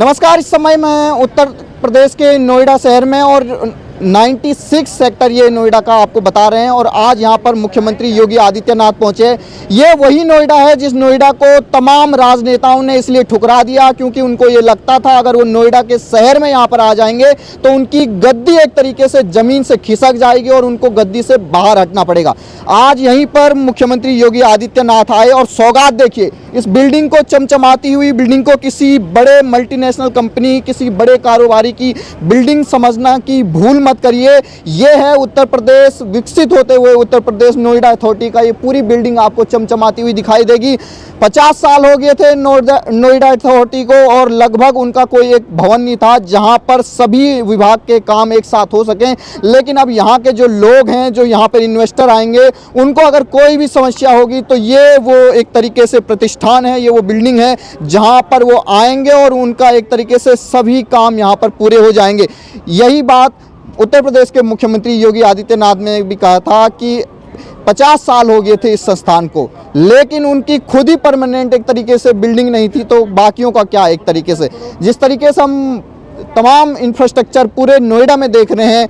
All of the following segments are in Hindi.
नमस्कार। इस समय मैं उत्तर प्रदेश के नोएडा शहर में और 96 सेक्टर ये नोएडा का आपको बता रहे हैं और आज यहाँ पर मुख्यमंत्री योगी आदित्यनाथ पहुँचे। ये वही नोएडा है जिस नोएडा को तमाम राजनेताओं ने इसलिए ठुकरा दिया क्योंकि उनको ये लगता था अगर वो नोएडा के शहर में यहाँ पर आ जाएंगे तो उनकी गद्दी एक तरीके से ज़मीन से खिसक जाएगी और उनको गद्दी से बाहर हटना पड़ेगा। आज यहीं पर मुख्यमंत्री योगी आदित्यनाथ आए और सौगात देखिए, इस बिल्डिंग को चमचमाती हुई बिल्डिंग को किसी बड़े मल्टीनेशनल कंपनी, किसी बड़े कारोबारी की बिल्डिंग समझना की भूल मत करिए। ये है उत्तर प्रदेश, विकसित होते हुए उत्तर प्रदेश नोएडा अथॉरिटी का। ये पूरी बिल्डिंग आपको चमचमाती हुई दिखाई देगी। 50 साल हो गए थे नोएडा अथॉरिटी को और लगभग उनका कोई एक भवन नहीं था जहां पर सभी विभाग के काम एक साथ हो सकें। लेकिन अब यहाँ के जो लोग हैं, जो यहाँ पर इन्वेस्टर आएंगे, उनको अगर कोई भी समस्या होगी तो ये वो एक तरीके से प्रतिष्ठान है, ये वो बिल्डिंग है जहाँ पर वो आएंगे और उनका एक तरीके से सभी काम यहाँ पर पूरे हो जाएंगे। यही बात उत्तर प्रदेश के मुख्यमंत्री योगी आदित्यनाथ ने भी कहा था कि 50 साल हो गए थे इस संस्थान को, लेकिन उनकी खुद ही परमानेंट एक तरीके से बिल्डिंग नहीं थी तो बाकियों का क्या। एक तरीके से जिस तरीके से हम तमाम इंफ्रास्ट्रक्चर पूरे नोएडा में देख रहे हैं,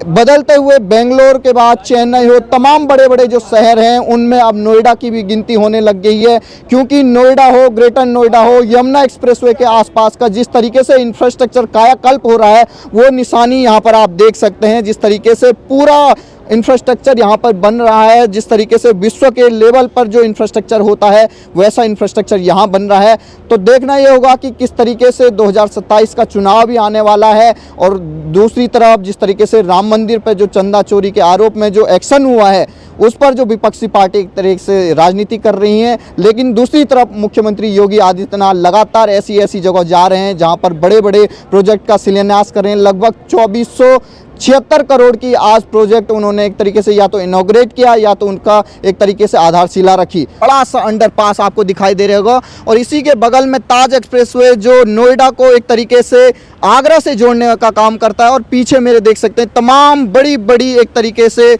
बदलते हुए बेंगलोर के बाद चेन्नई हो, तमाम बड़े बड़े जो शहर हैं उनमें अब नोएडा की भी गिनती होने लग गई है क्योंकि नोएडा हो, ग्रेटर नोएडा हो, यमुना एक्सप्रेसवे के आसपास का जिस तरीके से इंफ्रास्ट्रक्चर कायाकल्प हो रहा है वो निशानी यहाँ पर आप देख सकते हैं। जिस तरीके से पूरा इंफ्रास्ट्रक्चर यहाँ पर बन रहा है, जिस तरीके से विश्व के लेवल पर जो इंफ्रास्ट्रक्चर होता है वैसा इंफ्रास्ट्रक्चर यहाँ बन रहा है। तो देखना ये होगा कि किस तरीके से 2027 का चुनाव भी आने वाला है और दूसरी तरफ जिस तरीके से राम मंदिर पर जो चंदा चोरी के आरोप में जो एक्शन हुआ है उस पर जो विपक्षी पार्टी एक तरीके से राजनीति कर रही हैं, लेकिन दूसरी तरफ मुख्यमंत्री योगी आदित्यनाथ लगातार ऐसी जगह जा रहे हैं जहाँ पर बड़े बड़े प्रोजेक्ट का शिलान्यास कर रहे हैं। लगभग 2476 करोड़ की आज प्रोजेक्ट उन्होंने एक तरीके से या तो इनॉग्रेट किया या तो उनका एक तरीके से आधारशिला रखी। बड़ा सा अंडरपास आपको दिखाई दे रहा होगा और इसी के बगल में ताज एक्सप्रेसवे जो नोएडा को एक तरीके से आगरा से जोड़ने का काम करता है और पीछे मेरे देख सकते हैं तमाम बड़ी बड़ी एक तरीके से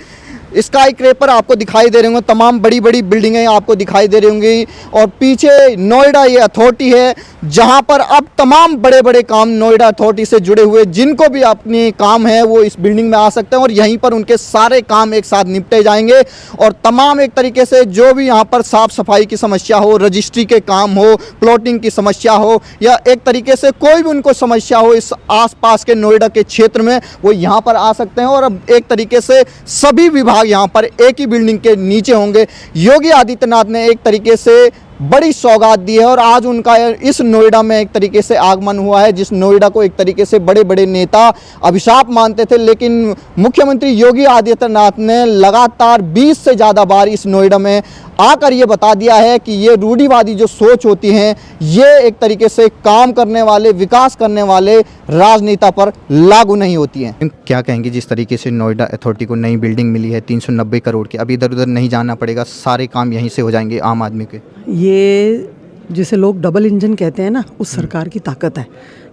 स्काई क्रेपर आपको दिखाई दे रहे होंगे, तमाम बड़ी बड़ी बिल्डिंगें आपको दिखाई दे रही होंगी और पीछे नोएडा ये अथॉरिटी है जहां पर अब तमाम बड़े बड़े काम नोएडा अथॉरिटी से जुड़े हुए जिनको भी अपनी काम है वो इस बिल्डिंग में आ सकते हैं और यहीं पर उनके सारे काम एक साथ निपटे जाएंगे और तमाम एक तरीके से जो भी यहाँ पर साफ सफाई की समस्या हो, रजिस्ट्री के काम हो, प्लॉटिंग की समस्या हो या एक तरीके से कोई भी उनको समस्या हो इस आसपास के नोएडा के क्षेत्र में, वो यहाँ पर आ सकते हैं और अब एक तरीके से सभी विभाग यहाँ पर एक ही बिल्डिंग के नीचे होंगे। योगी आदित्यनाथ ने एक तरीके से बड़ी सौगात दी है और आज उनका इस नोएडा में एक तरीके से आगमन हुआ है जिस नोएडा को एक तरीके से बड़े बड़े नेता अभिशाप मानते थे, लेकिन मुख्यमंत्री योगी आदित्यनाथ ने लगातार 20 से ज़्यादा बार इस नोएडा में आकर ये बता दिया है कि ये रूढ़िवादी जो सोच होती हैं ये एक तरीके से काम करने वाले, विकास करने वाले राजनेता पर लागू नहीं होती हैं। क्या कहेंगे जिस तरीके से नोएडा अथॉरिटी को नई बिल्डिंग मिली है 390 करोड़ की, अब इधर उधर नहीं जाना पड़ेगा, सारे काम यहीं से हो जाएंगे आम आदमी के। ये जिसे लोग डबल इंजन कहते हैं ना, उस सरकार की ताकत है।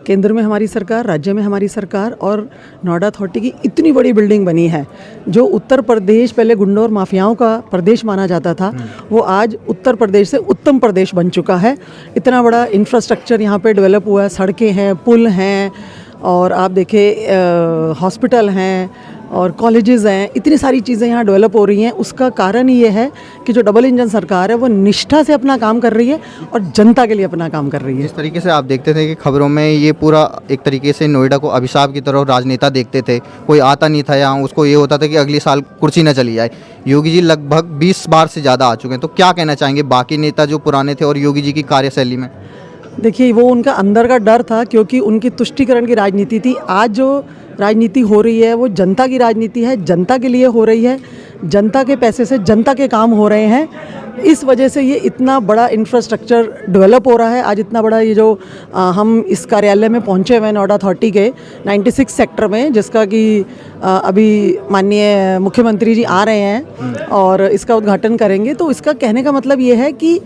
केंद्र में हमारी सरकार, राज्य में हमारी सरकार और नोएडा अथॉरिटी की इतनी बड़ी बिल्डिंग बनी है। जो उत्तर प्रदेश पहले गुंडों और माफियाओं का प्रदेश माना जाता था वो आज उत्तर प्रदेश से उत्तम प्रदेश बन चुका है। इतना बड़ा इंफ्रास्ट्रक्चर यहाँ पे डेवलप हुआ है, सड़कें हैं, पुल हैं और आप देखें हॉस्पिटल हैं और कॉलेजेस हैं, इतनी सारी चीज़ें यहाँ डेवलप हो रही हैं। उसका कारण ये है कि जो डबल इंजन सरकार है वो निष्ठा से अपना काम कर रही है और जनता के लिए अपना काम कर रही है। जिस तरीके से आप देखते थे कि खबरों में ये पूरा एक तरीके से नोएडा को अभिशाप की तरह राजनेता देखते थे, कोई आता नहीं था यहाँ, उसको ये होता था कि अगले साल कुर्सी न चली जाए। योगी जी लगभग 20 बार से ज़्यादा आ चुके हैं, तो क्या कहना चाहेंगे बाकी नेता जो पुराने थे और योगी जी की कार्यशैली में? देखिए, वो उनका अंदर का डर था क्योंकि उनकी तुष्टीकरण की राजनीति थी। आज जो राजनीति हो रही है वो जनता की राजनीति है, जनता के लिए हो रही है, जनता के पैसे से जनता के काम हो रहे हैं। इस वजह से ये इतना बड़ा इंफ्रास्ट्रक्चर डेवलप हो रहा है। आज इतना बड़ा ये जो हम इस कार्यालय में पहुंचे हुए हैं नोएडा अथॉरिटी के 96 सेक्टर में, जिसका कि अभी माननीय मुख्यमंत्री जी आ रहे हैं और इसका उद्घाटन करेंगे। तो इसका कहने का मतलब ये है कि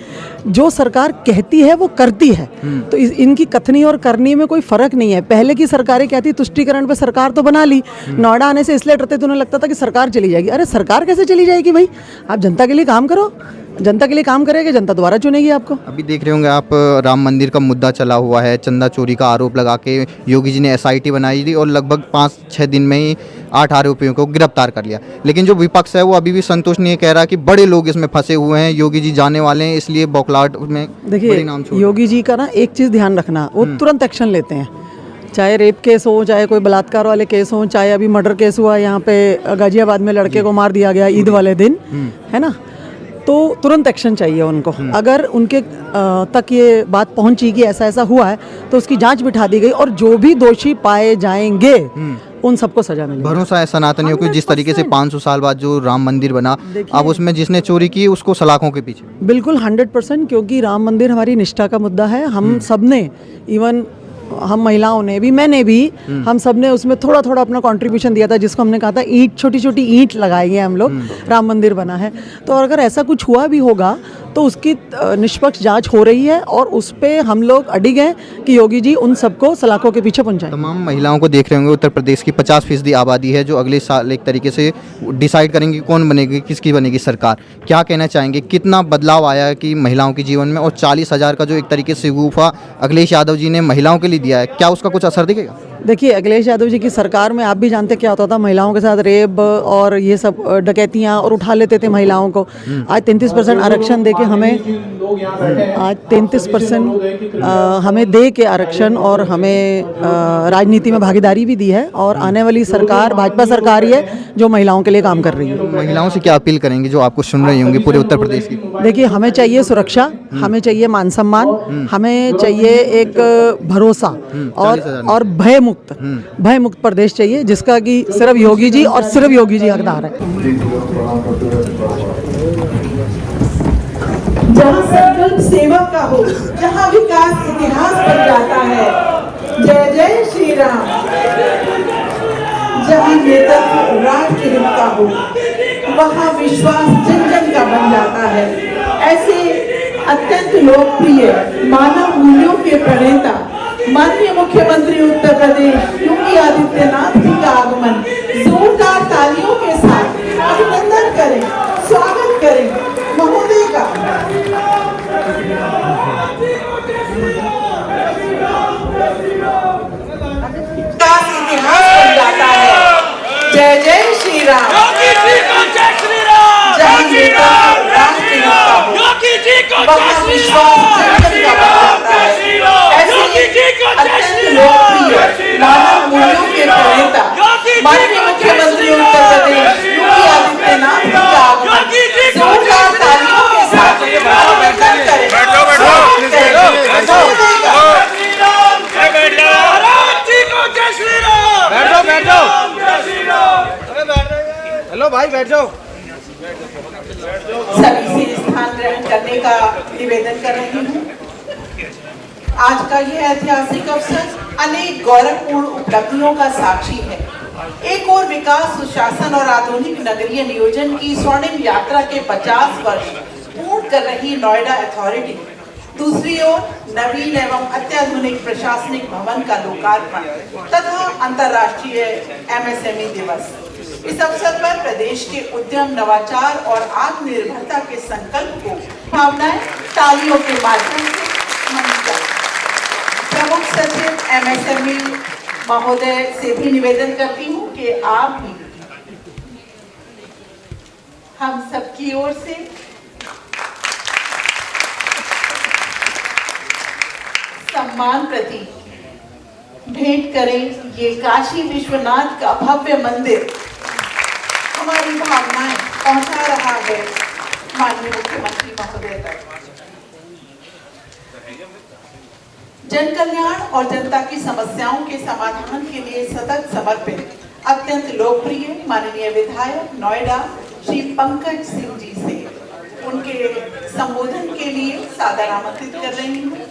जो सरकार कहती है वो करती है। तो इनकी कथनी और करनी में कोई फ़र्क नहीं है। पहले की सरकारें क्या थी, तुष्टीकरण पे सरकार तो बना ली, नोएडा आने से इसलिए डरते थे, उन्हें लगता था कि सरकार चली जाएगी। अरे सरकार कैसे चली जाएगी भाई, आप जनता के लिए काम करो। जनता के लिए काम करेंगे, जनता दोबारा चुनेगी आपको। अभी देख रहे होंगे आप, राम मंदिर का मुद्दा चला हुआ है, चंदा चोरी का आरोप लगा के योगी जी ने एसआईटी बनाई थी और लगभग 5-6 दिन में ही 8 आरोपियों को गिरफ्तार कर लिया। लेकिन जो विपक्ष है वो अभी भी संतुष्ट नहीं है, कह रहा है कि बड़े लोग इसमें फंसे हुए हैं, योगी जी जाने वाले हैं, इसलिए बौखलाहट में देखिए, योगी जी का ना एक चीज़ ध्यान रखना, वो तुरंत एक्शन लेते हैं, चाहे रेप केस हो, चाहे कोई बलात्कार वाले केस हो, चाहे अभी मर्डर केस हुआ यहाँ पे गाजियाबाद में, लड़के को मार दिया गया ईद वाले दिन, है ना, तो तुरंत एक्शन चाहिए उनको। अगर उनके तक ये बात पहुंची कि ऐसा ऐसा हुआ है तो उसकी जांच बिठा दी गई और जो भी दोषी पाए जाएंगे उन सबको सजा मिलेगी। भरोसा है सनातनियों को, जिस तरीके से 500 साल बाद जो राम मंदिर बना, अब उसमें जिसने चोरी की उसको सलाखों के पीछे। बिल्कुल 100%, क्योंकि राम मंदिर हमारी निष्ठा का मुद्दा है। हम सब ने, इवन हम महिलाओं ने भी, मैंने भी, हम सब ने उसमें थोड़ा थोड़ा अपना कंट्रीब्यूशन दिया था, जिसको हमने कहा था ईंट, छोटी छोटी ईंट लगाएंगे हम लोग, राम मंदिर बना है। तो अगर ऐसा कुछ हुआ भी होगा तो उसकी निष्पक्ष जांच हो रही है और उस पे हम लोग अडिग हैं कि योगी जी उन सबको सलाखों के पीछे पहुंचाएं। तमाम महिलाओं को देख रहे होंगे, उत्तर प्रदेश की 50% आबादी है जो अगले साल एक तरीके से डिसाइड करेंगे कौन बनेगी, किसकी बनेगी सरकार। क्या कहना चाहेंगे, कितना बदलाव आया है कि महिलाओं के जीवन में, और 40,000 का जो एक तरीके से गुफा अखिलेश यादव जी ने महिलाओं के लिए दिया है, क्या उसका कुछ असर दिखेगा? देखिए, अखिलेश यादव जी की सरकार में आप भी जानते क्या होता था, महिलाओं के साथ रेप और ये सब डकैतियाँ और उठा लेते थे महिलाओं को। आज 33% आरक्षण दे के हमें, आज 33% हमें दे के आरक्षण और हमें राजनीति में भागीदारी भी दी है, और आने वाली सरकार भाजपा सरकार ही है जो महिलाओं के लिए काम कर रही है। महिलाओं से क्या अपील करेंगे जो आपको सुन रही होंगी पूरे उत्तर प्रदेश की? देखिए, हमें चाहिए सुरक्षा, हमें चाहिए मान सम्मान, हमें चाहिए एक भरोसा और भय मुक्त प्रदेश चाहिए, जिसका कि सिर्फ योगी जी और सिर्फ योगी जी हकदार है। जहाँ संकल्प सेवा का हो, जहाँ विकास इतिहास बन जाता है, जय जय श्री राम। जहाँ नेतृत्व राष्ट्र हित का हो, वहाँ विश्वास जन जन का बन जाता है। ऐसे अत्यंत लोकप्रिय मानव मूल्यों के प्रणेता माननीय मुख्यमंत्री उत्तर प्रदेश योगी आदित्यनाथ जी का आगमन जोरदार तालियों के साथ अभिनंदन करें, स्वागत करें महोदय का। इतिहास बन जाता है, जय जय श्री राम। जहाँ नेता राष्ट्र हित का हो, वहाँ विश्वास जन जन का बन जाता है। अत्यंत लोकप्रिय मानव मूल्यों के प्रणेता माननीय मुख्यमंत्री उत्तर प्रदेश योगी आदित्यनाथ जी का आगमन जोरदार तालियों के साथ अभिनंदन करें, स्वागत करें। हेलो भाई, बैठ जाओ। सभी से स्थान ग्रहण करने का निवेदन कर रही हूँ। आज का यह ऐतिहासिक अवसर अनेक गौरवपूर्ण उपलब्धियों का साक्षी है। एक और विकास, सुशासन और आधुनिक नगरीय नियोजन की स्वर्णिम यात्रा के 50 वर्ष पूर्ण कर रही नोएडा अथॉरिटी, दूसरी ओर नवीन एवं अत्याधुनिक प्रशासनिक भवन का लोकार्पण तथा अंतर्राष्ट्रीय MSME दिवस। इस अवसर पर प्रदेश के उद्यम, नवाचार और आत्मनिर्भरता के संकल्प को भावनाएं तालियों के माध्यम से मंच। प्रमुख सचिव MSME महोदय से भी निवेदन करती हूँ कि आप भी हम सबकी ओर से सम्मान प्रति भेंट करें। ये काशी विश्वनाथ का भव्य मंदिर हमारी भावनाएं पहुंचा रहा है माननीय मुख्यमंत्री महोदय तक। जन कल्याण और जनता की समस्याओं के समाधान के लिए सतत समर्पित अत्यंत लोकप्रिय माननीय विधायक नोएडा श्री पंकज सिंह जी से उनके संबोधन के लिए सादर आमंत्रित कर रही हूँ।